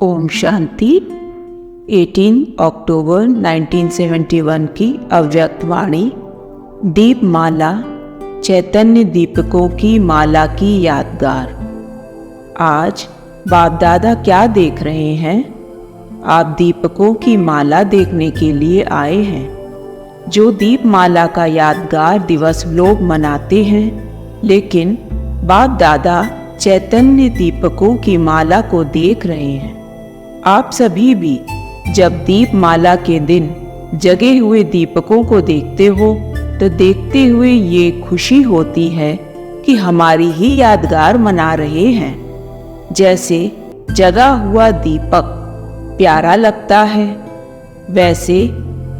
ओम शांति। 18 अक्टूबर 1971 की अव्यक्त वाणी। दीपमाला, चैतन्य दीपकों की माला की यादगार। आज बाप दादा क्या देख रहे हैं? आप दीपकों की माला देखने के लिए आए हैं। जो दीपमाला का यादगार दिवस लोग मनाते हैं, लेकिन बाप दादा चैतन्य दीपकों की माला को देख रहे हैं। आप सभी भी जब दीपमाला के दिन जगे हुए दीपकों को देखते हो तो देखते हुए ये खुशी होती है कि हमारी ही यादगार मना रहे हैं। जैसे जगा हुआ दीपक प्यारा लगता है, वैसे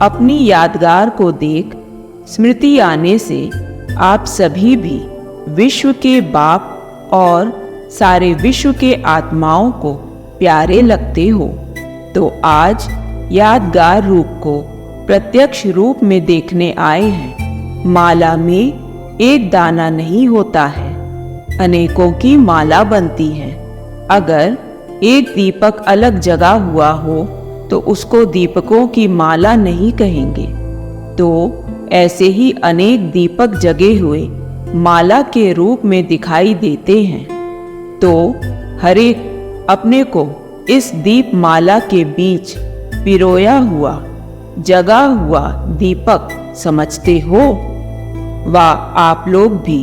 अपनी यादगार को देख स्मृति आने से आप सभी भी विश्व के बाप और सारे विश्व के आत्माओं को प्यारे लगते हो। तो आज यादगार रूप को प्रत्यक्ष रूप में देखने आए हैं। माला में एक दाना नहीं होता है, अनेकों की माला बनती है। अगर एक दीपक अलग जगा हुआ हो तो उसको दीपकों की माला नहीं कहेंगे। तो ऐसे ही अनेक दीपक जगे हुए माला के रूप में दिखाई देते हैं। तो हर एक अपने को इस दीपमाला के बीच पिरोया हुआ जगा हुआ दीपक समझते हो। वा आप लोग भी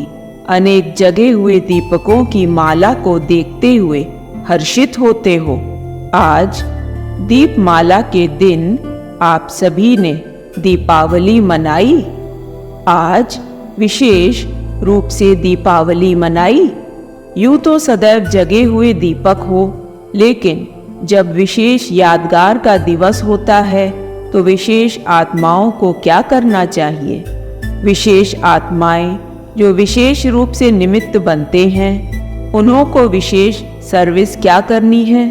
अनेक जगे हुए दीपकों की माला को देखते हुए हर्षित होते हो। आज दीपमाला के दिन आप सभी ने दीपावली मनाई। आज विशेष रूप से दीपावली मनाई। यूं तो सदैव जगे हुए दीपक हो, लेकिन जब विशेष यादगार का दिवस होता है तो विशेष आत्माओं को क्या करना चाहिए? विशेष आत्माएं जो विशेष रूप से निमित्त बनते हैं, उन्हों को विशेष सर्विस क्या करनी है?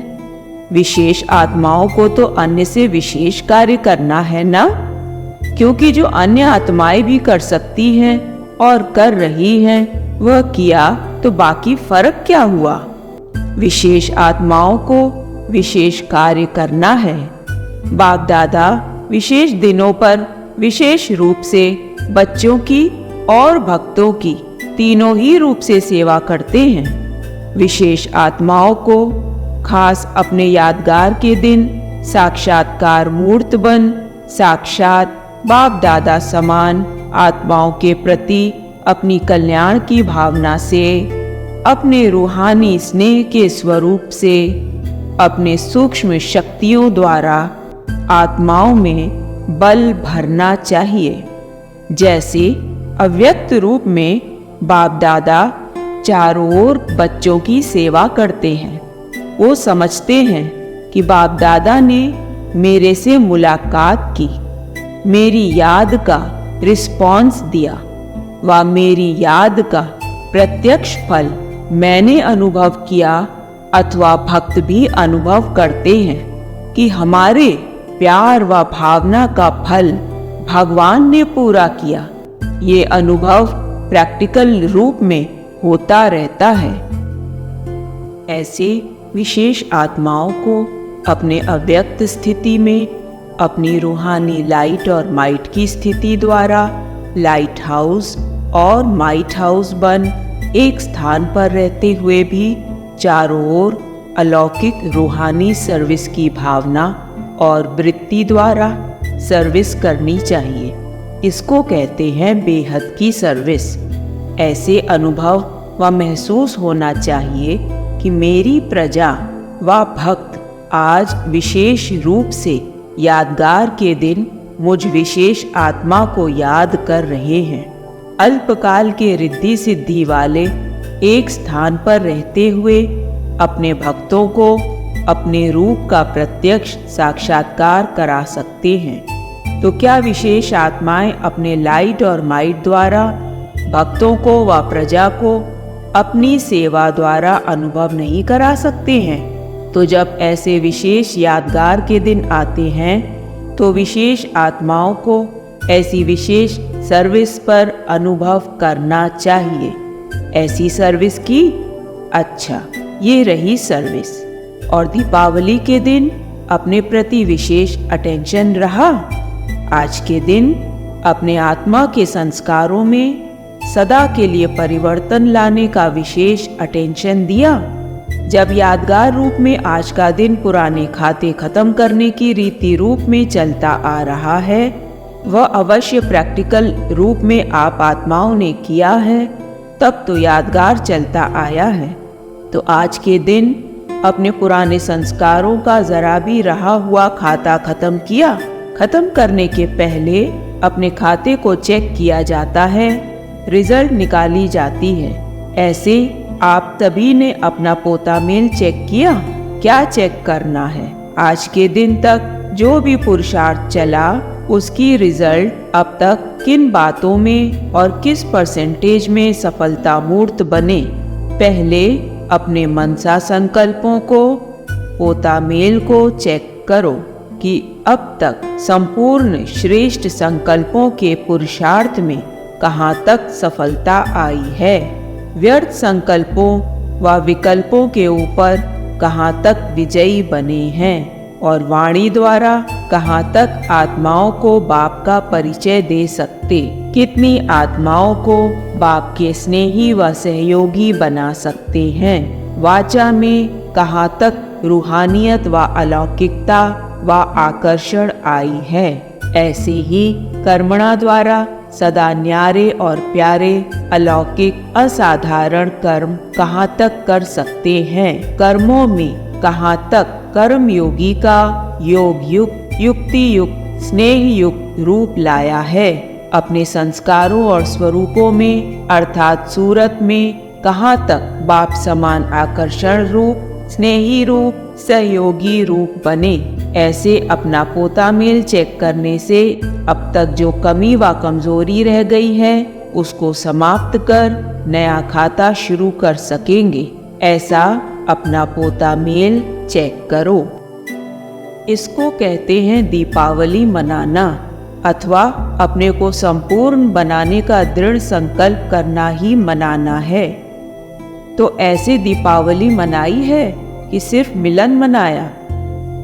विशेष आत्माओं को तो अन्य से विशेष कार्य करना है ना, क्योंकि जो अन्य आत्माएं भी कर सकती हैं और कर रही हैं, वह किया तो बाकी फर्क क्या हुआ? विशेष आत्माओं को विशेष कार्य करना है। बाप दादा विशेष दिनों पर विशेष रूप से बच्चों की और भक्तों की तीनों ही रूप से सेवा करते हैं। विशेष आत्माओं को खास अपने यादगार के दिन साक्षात्कार मूर्त बन साक्षात बाप दादा समान आत्माओं के प्रति अपनी कल्याण की भावना से, अपने रूहानी स्नेह के स्वरूप से, अपने सूक्ष्म शक्तियों द्वारा आत्माओं में बल भरना चाहिए। जैसे अव्यक्त रूप में बाप दादा चारों ओर बच्चों की सेवा करते हैं। वो समझते हैं कि बाप दादा ने मेरे से मुलाकात की, मेरी याद का रिस्पॉन्स दिया व मेरी याद का प्रत्यक्ष फल मैंने अनुभव किया अथवा भक्त भी अनुभव करते हैं कि हमारे प्यार व भावना का फल भगवान ने पूरा किया। ये अनुभव प्रैक्टिकल रूप में होता रहता है। ऐसे विशेष आत्माओं को अपने अव्यक्त स्थिति में अपनी रूहानी लाइट और माइट की स्थिति द्वारा लाइट हाउस और माइट हाउस बन एक स्थान पर रहते हुए भी चारों ओर अलौकिक रूहानी सर्विस की भावना और वृत्ति द्वारा सर्विस करनी चाहिए। इसको कहते हैं बेहद की सर्विस। ऐसे अनुभव व महसूस होना चाहिए कि मेरी प्रजा व भक्त आज विशेष रूप से यादगार के दिन मुझ विशेष आत्मा को याद कर रहे हैं। अल्पकाल के रिद्धि सिद्धि वाले एक स्थान पर रहते हुए अपने भक्तों को अपने रूप का प्रत्यक्ष साक्षात्कार करा सकते हैं। तो क्या विशेष आत्माएं अपने लाइट और माइट द्वारा भक्तों को व प्रजा को अपनी सेवा द्वारा अनुभव नहीं करा सकते हैं? तो जब ऐसे विशेष यादगार के दिन आते हैं तो विशेष आत्माओं को ऐसी विशेष सर्विस पर अनुभव करना चाहिए। ऐसी सर्विस की? अच्छा, ये रही सर्विस। और दीपावली के दिन अपने प्रति विशेष अटेंशन रहा। आज के दिन अपने आत्मा के संस्कारों में सदा के लिए परिवर्तन लाने का विशेष अटेंशन दिया। जब यादगार रूप में आज का दिन पुराने खाते खत्म करने की रीति रूप में चलता आ रहा है, वह अवश्य प्रैक्टिकल रूप में आप आत्माओं ने किया है, तब तो यादगार चलता आया है। तो आज के दिन अपने पुराने संस्कारों का जरा भी रहा हुआ खाता खत्म किया। खत्म करने के पहले अपने खाते को चेक किया जाता है, रिजल्ट निकाली जाती है। ऐसे आप सभी ने अपना पोता मेल चेक किया। क्या चेक करना है? आज के दिन तक जो भी पुरुषार्थ चला उसकी रिजल्ट अब तक किन बातों में और किस परसेंटेज में सफलता मूर्त बने। पहले अपने मनसा संकल्पों को, पोता मेल को चेक करो कि अब तक संपूर्ण श्रेष्ठ संकल्पों के पुरुषार्थ में कहाँ तक सफलता आई है। व्यर्थ संकल्पों व विकल्पों के ऊपर कहाँ तक विजयी बने हैं और वाणी द्वारा कहाँ तक आत्माओं को बाप का परिचय दे सकते। कितनी आत्माओं को बाप के स्नेही व सहयोगी बना सकते हैं। वाचा में कहाँ तक रूहानियत व अलौकिकता व आकर्षण आई है। ऐसे ही कर्मणा द्वारा सदा न्यारे और प्यारे अलौकिक असाधारण कर्म कहाँ तक कर सकते हैं। कर्मों में कहाँ तक कर्म योगी का योग युक्त, युक्ति युक्त, स्नेह युक्त रूप लाया है। अपने संस्कारों और स्वरूपों में अर्थात सूरत में कहाँ तक बाप समान आकर्षण रूप, स्नेही रूप, सहयोगी रूप बने। ऐसे अपना पोता मेल चेक करने से अब तक जो कमी व कमजोरी रह गई है उसको समाप्त कर नया खाता शुरू कर सकेंगे। ऐसा अपना पोता मेल चेक करो। इसको कहते हैं दीपावली मनाना, अथवा अपने को संपूर्ण बनाने का दृढ़ संकल्प करना ही मनाना है। तो ऐसे दीपावली मनाई है कि सिर्फ मिलन मनाया?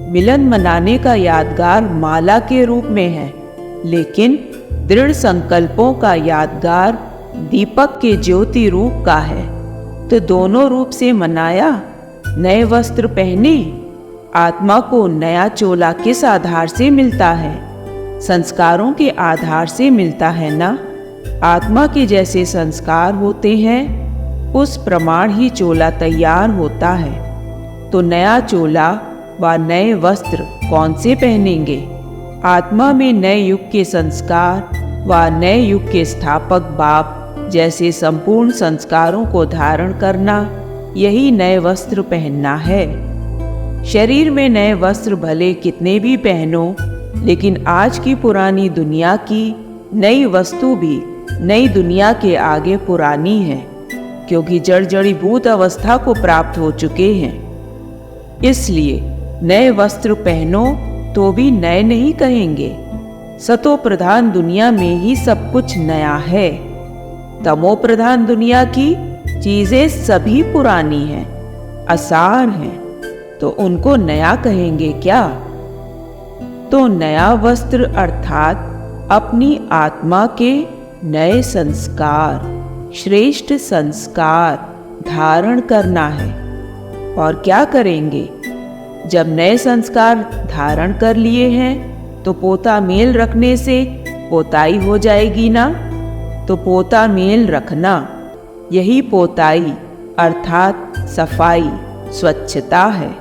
मिलन मनाने का यादगार माला के रूप में है, लेकिन दृढ़ संकल्पों का यादगार दीपक के ज्योति रूप का है। तो दोनों रूप से मनाया। नए वस्त्र पहने, आत्मा को नया चोला किस आधार से मिलता है? संस्कारों के आधार से मिलता है ना। आत्मा के जैसे संस्कार होते हैं, उस प्रमाण ही चोला तैयार होता है। तो नया चोला व नए वस्त्र कौन से पहनेंगे? आत्मा में नए युग के संस्कार व नए युग के स्थापक बाप जैसे संपूर्ण संस्कारों को धारण करना, यही नए वस्त्र पहनना है। शरीर में नए वस्त्र भले कितने भी पहनो, लेकिन आज की पुरानी दुनिया की नई वस्तु भी नई दुनिया के आगे पुरानी है, क्योंकि जड़ जड़ीभूत अवस्था को प्राप्त हो चुके हैं। इसलिए नए वस्त्र पहनो तो भी नए नहीं कहेंगे। सतो प्रधान दुनिया में ही सब कुछ नया है। तमो प्रधान दुनिया की चीजें सभी पुरानी हैं, असार हैं, तो उनको नया कहेंगे क्या? तो नया वस्त्र अर्थात अपनी आत्मा के नए संस्कार, श्रेष्ठ संस्कार धारण करना है। और क्या करेंगे? जब नए संस्कार धारण कर लिए हैं तो पोता मेल रखने से पोताई हो जाएगी ना। तो पोता मेल रखना, यही पोताई अर्थात सफाई, स्वच्छता है।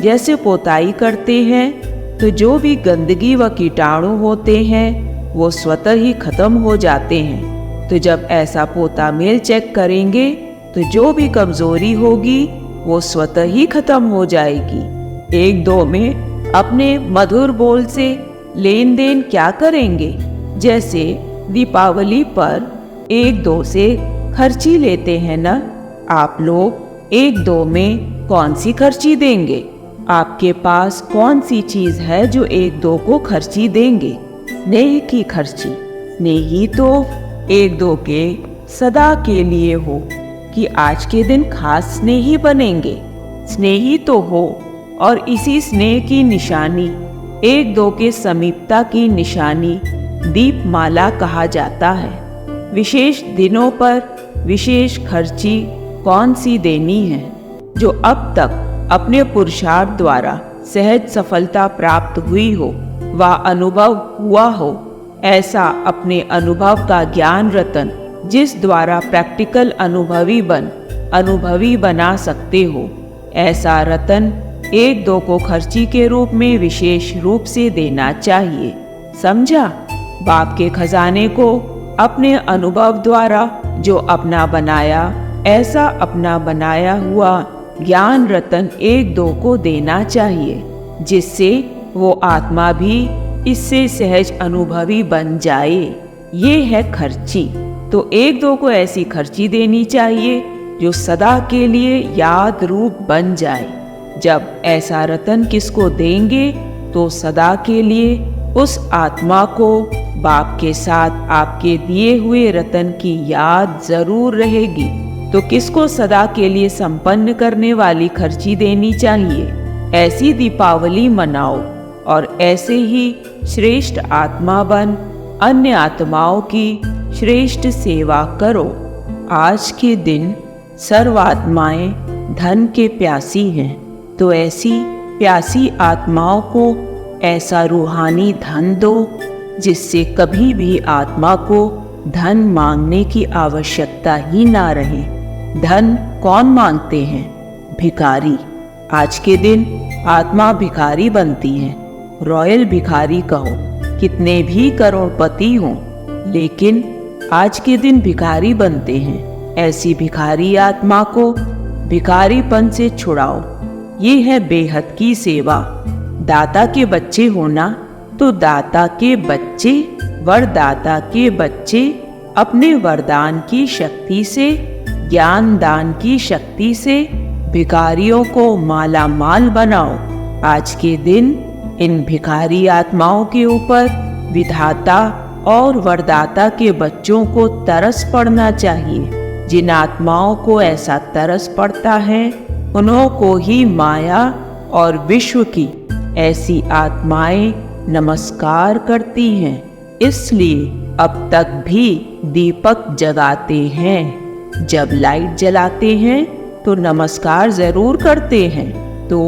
जैसे पोताई करते हैं तो जो भी गंदगी व कीटाणु होते हैं वो स्वतः ही खत्म हो जाते हैं। तो जब ऐसा पोता मेल चेक करेंगे तो जो भी कमजोरी होगी वो स्वतः ही खत्म हो जाएगी। एक दो में अपने मधुर बोल से लेन देन क्या करेंगे? जैसे दीपावली पर एक दो से खर्ची लेते हैं ना। आप लोग एक दो में कौन सी खर्ची देंगे? आपके पास कौन सी चीज है जो एक दो को खर्ची देंगे? स्नेह की खर्ची। स्नेह ही तो एक दो के सदा के लिए हो कि आज के दिन खास स्नेही बनेंगे। स्नेही तो हो और इसी स्नेह की निशानी, एक दो के समीपता की निशानी दीपमाला कहा जाता है। विशेष दिनों पर विशेष खर्ची कौन सी देनी है? जो अब तक अपने पुरुषार्थ द्वारा सहज सफलता प्राप्त हुई हो व अनुभव हुआ हो, ऐसा अपने अनुभव का ज्ञान रतन जिस द्वारा प्रैक्टिकल अनुभवी बना सकते हो, ऐसा रतन एक दो को खर्ची के रूप में विशेष रूप से देना चाहिए। समझा? बाप के खजाने को अपने अनुभव द्वारा जो अपना बनाया, ऐसा अपना बनाया हुआ ज्ञान रतन एक दो को देना चाहिए, जिससे वो आत्मा भी इससे सहज अनुभवी बन जाए। ये है खर्ची। तो एक दो को ऐसी खर्ची देनी चाहिए जो सदा के लिए याद रूप बन जाए। जब ऐसा रतन किसको देंगे तो सदा के लिए उस आत्मा को बाप के साथ आपके दिए हुए रतन की याद जरूर रहेगी। तो किसको सदा के लिए संपन्न करने वाली खर्ची देनी चाहिए? ऐसी दीपावली मनाओ और ऐसे ही श्रेष्ठ आत्मा बन अन्य आत्माओं की श्रेष्ठ सेवा करो। आज के दिन सर्व आत्माएं धन के प्यासी हैं, तो ऐसी प्यासी आत्माओं को ऐसा रूहानी धन दो जिससे कभी भी आत्मा को धन मांगने की आवश्यकता ही ना रहे। धन कौन मांगते हैं? भिखारी। आज के दिन आत्मा भिखारी बनती है। रॉयल भिखारी कहो, कितने भी करोड़पति हों, लेकिन आज के दिन भिखारी बनते हैं। ऐसी भिखारी आत्मा को भिखारीपन से छुड़ाओ। ये है बेहद की सेवा। दाता के बच्चे होना तो दाता के बच्चे, वरदाता के बच्चे अपने वरदान की शक्ति से, ज्ञान दान की शक्ति से भिखारियों को माला माल बनाओ। आज के दिन इन भिखारी आत्माओं के ऊपर विधाता और वरदाता के बच्चों को तरस पड़ना चाहिए। जिन आत्माओं को ऐसा तरस पड़ता है, उन्हों को ही माया और विश्व की ऐसी आत्माएं नमस्कार करती हैं। इसलिए अब तक भी दीपक जगाते हैं। जब लाइट जलाते हैं तो नमस्कार जरूर करते हैं। तो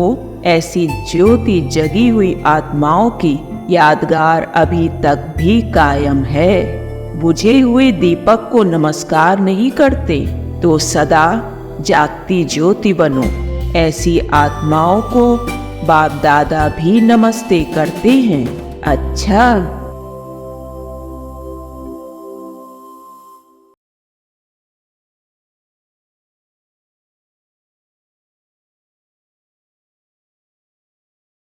ऐसी ज्योति जगी हुई आत्माओं की यादगार अभी तक भी कायम है। बुझे हुए दीपक को नमस्कार नहीं करते तो सदा जागती ज्योति बनो। ऐसी आत्माओं को बाप दादा भी नमस्ते करते हैं। अच्छा।